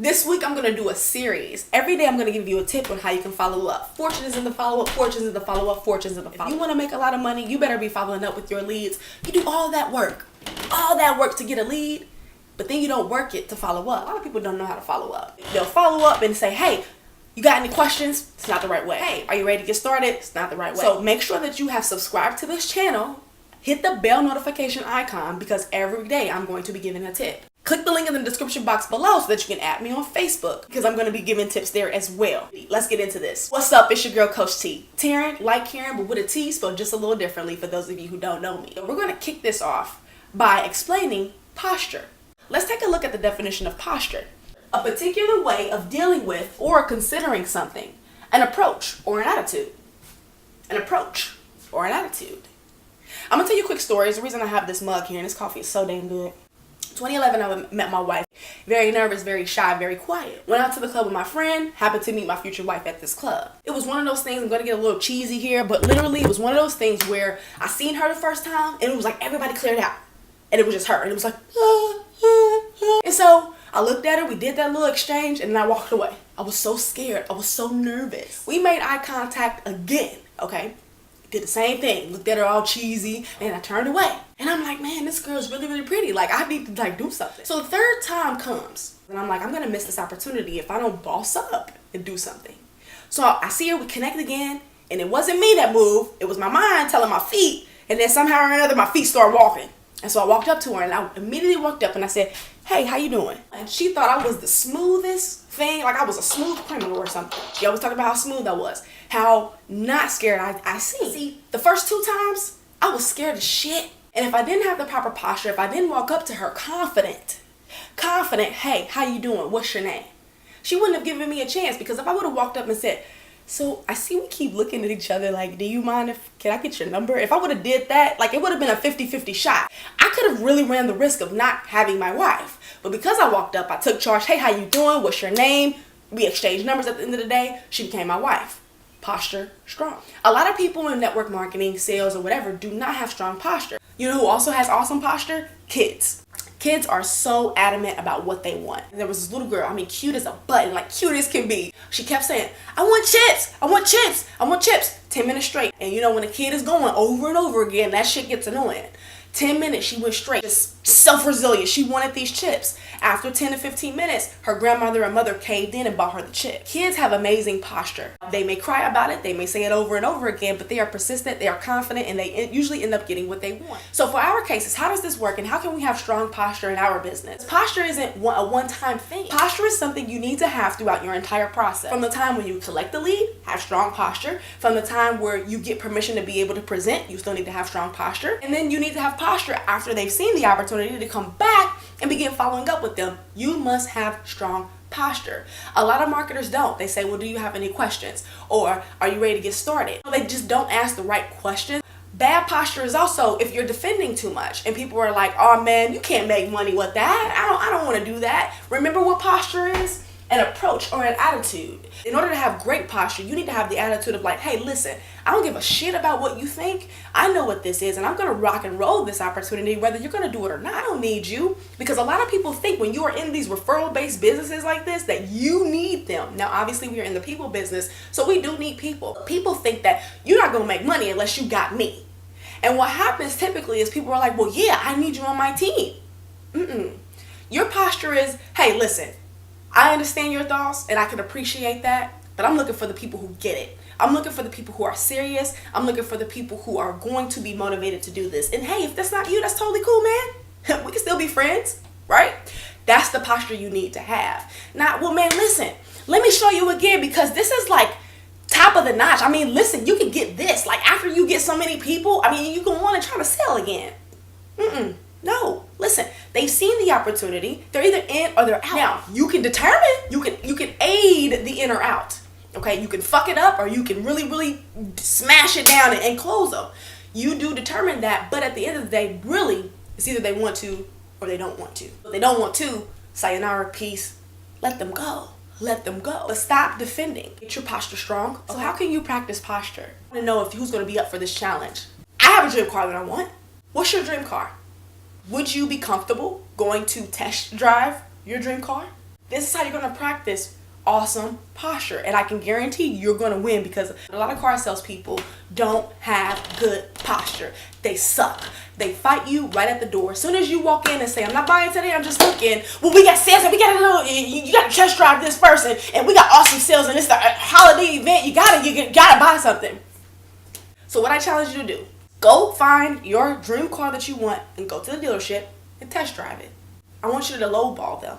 This week I'm gonna do a series. Every day I'm gonna give you a tip on how you can follow up. Fortune is in the follow-up, fortunes in the follow-up, fortunes in the follow-up. If you wanna make a lot of money, you better be following up with your leads. You do all that work to get a lead, but then you don't work it to follow up. A lot of people don't know how to follow up. They'll follow up and say, hey, you got any questions? It's not the right way. Hey, are you ready to get started? It's not the right way. So make sure that you have subscribed to this channel. Hit the bell notification icon because every day I'm going to be giving a tip. Click the link in the description box below so that you can add me on Facebook because I'm going to be giving tips there as well. Let's get into this. What's up? It's your girl, Coach T. Taryn, like Karen, but with a T spelled just a little differently for those of you who don't know me. So we're going to kick this off by explaining posture. Let's take a look at the definition of posture. A particular way of dealing with or considering something. An approach or an attitude. An approach or an attitude. I'm going to tell you a quick story. It's the reason I have this mug here and this coffee is so damn good. 2011, I met my wife. Very nervous, very shy, very quiet. Went out to the club with my friend. Happened to meet my future wife at this club. It was one of those things, I'm going to get a little cheesy here, but literally it was one of those things where I seen her the first time and it was like everybody cleared out. And it was just her. And it was like, And so I looked at her, we did that little exchange, and then I walked away. I was so scared. I was so nervous. We made eye contact again, okay? Did the same thing. Looked at her all cheesy, and I turned away. And I'm like, man, this girl's really, really pretty. Like, I need to, do something. So the third time comes, and I'm like, I'm going to miss this opportunity if I don't boss up and do something. So I see her, we connect again, and it wasn't me that moved. It was my mind telling my feet, and then somehow or another, my feet started walking. And so I walked up to her, and I immediately walked up, and I said, hey, how you doing? And she thought I was the smoothest thing, like I was a smooth criminal or something. She always talked about how smooth I was, how not scared I seemed. See, the first two times, I was scared as shit. And if I didn't have the proper posture, if I didn't walk up to her confident, hey, how you doing? What's your name? She wouldn't have given me a chance because if I would have walked up and said, so I see we keep looking at each other like, do you mind can I get your number? If I would have did that, like it would have been a 50-50 shot. I could have really ran the risk of not having my wife. But because I walked up, I took charge. Hey, how you doing? What's your name? We exchanged numbers at the end of the day. She became my wife. Posture strong. A lot of people in network marketing, sales, or whatever do not have strong posture. You know who also has awesome posture? Kids. Kids are so adamant about what they want. There was this little girl, I mean, cute as a button, like cute as can be. She kept saying, I want chips, I want chips, I want chips. 10 minutes straight. And you know, when a kid is going over and over again, that shit gets annoying. 10 minutes, she went straight, just self-resilient. She wanted these chips. After 10 to 15 minutes, her grandmother and mother caved in and bought her the chips. Kids have amazing posture. They may cry about it, they may say it over and over again, but they are persistent, they are confident, and they usually end up getting what they want. So for our cases, how does this work and how can we have strong posture in our business? Posture isn't a one-time thing. Posture is something you need to have throughout your entire process. From the time when you collect the lead, have strong posture. From the time where you get permission to be able to present, you still need to have strong posture. And then you need to have posture after they've seen the opportunity to come back and begin following up with them. You must have strong posture. A lot of marketers don't. They say, well, do you have any questions? Or are you ready to get started? They just don't ask the right questions. Bad posture is also if you're defending too much and people are like, oh man, you can't make money with that. I don't want to do that. Remember what posture is? An approach or an attitude. In order to have great posture, you need to have the attitude of like, hey, listen, I don't give a shit about what you think. I know what this is and I'm going to rock and roll this opportunity whether you're going to do it or not. I don't need you. Because a lot of people think when you are in these referral-based businesses like this that you need them. Now, obviously, we are in the people business, so we do need people. People think that you're not going to make money unless you got me. And what happens typically is people are like, well, yeah, I need you on my team. Your posture is, hey, listen, I understand your thoughts and I can appreciate that, but I'm looking for the people who get it. I'm looking for the people who are serious. I'm looking for the people who are going to be motivated to do this. And hey, if that's not you, that's totally cool, man. We can still be friends, right? That's the posture you need to have. Now, well, man, listen, let me show you again because this is like top of the notch. I mean, listen, you can get this. Like after you get so many people, I mean, you can want to try to sell again. No, listen, they've seen the opportunity. They're either in or they're out. Now, you can determine, you can aid the in or out. Okay, you can fuck it up or you can really, really smash it down and close them. You do determine that, but at the end of the day, really, it's either they want to or they don't want to. If they don't want to, sayonara, peace, let them go. Let them go. But stop defending. Get your posture strong. So how can you practice posture? I want to know who's going to be up for this challenge. I have a dream car that I want. What's your dream car? Would you be comfortable going to test drive your dream car? This is how you're going to practice awesome posture, and I can guarantee you're going to win, because a lot of car salespeople don't have good posture. They suck. They fight you right at the door. As soon as you walk in and say, I'm not buying today, I'm just looking. Well, we got sales and we got a little, you got to test drive this person, and we got awesome sales, and it's a holiday event. You gotta buy something. So what I challenge you to do, go find your dream car that you want and go to the dealership and test drive it. I want you to lowball them.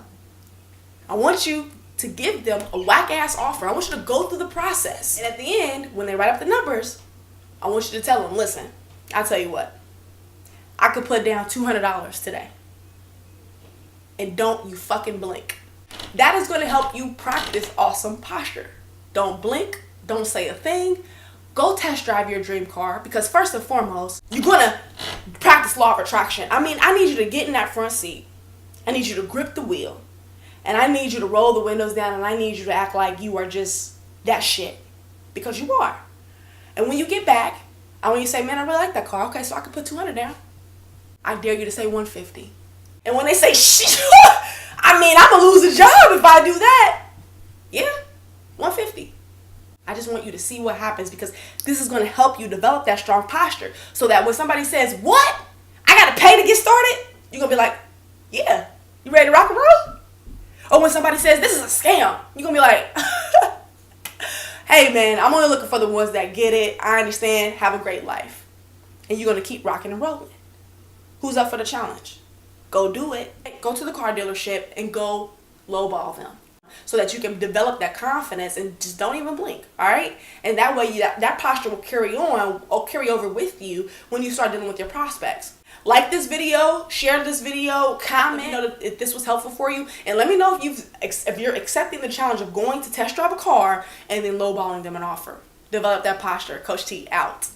I want you to give them a whack-ass offer. I want you to go through the process. And at the end, when they write up the numbers, I want you to tell them, listen, I'll tell you what, I could put down $200 today. And don't you fucking blink. That is going to help you practice awesome posture. Don't blink. Don't say a thing. Go test drive your dream car, because first and foremost, you're going to practice law of attraction. I mean, I need you to get in that front seat. I need you to grip the wheel. And I need you to roll the windows down, and I need you to act like you are just that shit. Because you are. And when you get back, I want you to say, man, I really like that car. Okay, so I can put 200 down. I dare you to say 150. And when they say, shit, I mean, I'm going to lose a job if I do that. Yeah, 150. I just want you to see what happens, because this is going to help you develop that strong posture, so that when somebody says, what? I got to pay to get started? You're going to be like, yeah. You ready to rock and roll? Or when somebody says, this is a scam, you're going to be like, hey man, I'm only looking for the ones that get it. I understand. Have a great life. And you're going to keep rocking and rolling. Who's up for the challenge? Go do it. Go to the car dealership and go lowball them, so that you can develop that confidence and just don't even blink, all right? And that way that posture will carry over with you when you start dealing with your prospects. Like this video, share this video, comment if this was helpful for you, and let me know if you're accepting the challenge of going to test drive a car and then lowballing them an offer. Develop that posture. Coach T out.